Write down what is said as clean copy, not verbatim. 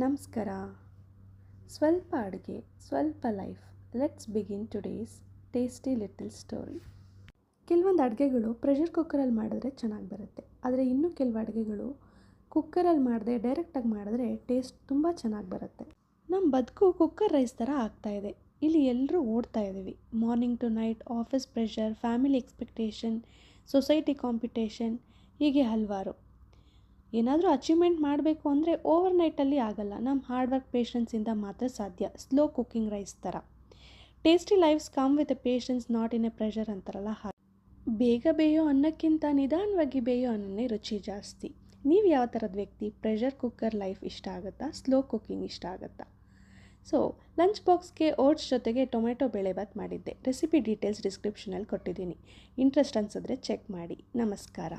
ನಮಸ್ಕಾರ. ಸ್ವಲ್ಪ ಅಡುಗೆ ಸ್ವಲ್ಪ life. Let's begin today's tasty little story. ಕೆಲವೊಂದು ಅಡುಗೆಗಳು ಪ್ರೆಷರ್ ಕುಕ್ಕರಲ್ಲಿ ಮಾಡಿದ್ರೆ ಚೆನ್ನಾಗಿ ಬರುತ್ತೆ. ಆದರೆ ಇನ್ನೂ ಕೆಲವು ಅಡುಗೆಗಳು ಕುಕ್ಕರಲ್ಲಿ ಮಾಡದೆ ಡೈರೆಕ್ಟಾಗಿ ಮಾಡಿದ್ರೆ ಟೇಸ್ಟ್ ತುಂಬ ಚೆನ್ನಾಗಿ ಬರುತ್ತೆ. ನಮ್ಮ ಬದುಕು ಕುಕ್ಕರ್ ರೈಸ್ ಥರ ಆಗ್ತಾಯಿದೆ. ಇಲ್ಲಿ ಎಲ್ಲರೂ ಓಡ್ತಾ ಇದ್ದೀವಿ. Morning to night, office pressure, family expectation, society competition, ಹೀಗೆ ಹಲವಾರು. ಏನಾದರೂ ಅಚೀವ್ಮೆಂಟ್ ಮಾಡಬೇಕು ಅಂದರೆ ಓವರ್ ನೈಟಲ್ಲಿ ಆಗಲ್ಲ. ನಮ್ಮ ಹಾರ್ಡ್ ವರ್ಕ್ ಪೇಷನ್ಸಿಂದ ಮಾತ್ರ ಸಾಧ್ಯ. ಸ್ಲೋ ಕುಕ್ಕಿಂಗ್ ರೈಸ್ ಥರ. Tasty life's come with a patience, not in a pressure ಅಂತಾರಲ್ಲ ಹಾಗೆ. ಬೇಗ ಬೇಯೋ ಅನ್ನಕ್ಕಿಂತ ನಿಧಾನವಾಗಿ ಬೇಯೋ ಅನ್ನನೇ ರುಚಿ ಜಾಸ್ತಿ. ನೀವು ಯಾವ ಥರದ ವ್ಯಕ್ತಿ? ಪ್ರೆಷರ್ ಕುಕ್ಕರ್ ಲೈಫ್ ಇಷ್ಟ ಆಗುತ್ತಾ? ಸ್ಲೋ ಕುಕ್ಕಿಂಗ್ ಇಷ್ಟ ಆಗುತ್ತಾ? ಸೊ ಲಂಚ್ ಬಾಕ್ಸ್ಗೆ ಓಟ್ಸ್ ಜೊತೆಗೆ ಟೊಮೆಟೊ ಬೇಳೆಭಾತ್ ಮಾಡಿದ್ದೆ. ರೆಸಿಪಿ ಡೀಟೇಲ್ಸ್ ಡಿಸ್ಕ್ರಿಪ್ಷನಲ್ಲಿ ಕೊಟ್ಟಿದ್ದೀನಿ. ಇಂಟ್ರೆಸ್ಟ್ ಅನಿಸಿದ್ರೆ ಚೆಕ್ ಮಾಡಿ. ನಮಸ್ಕಾರ.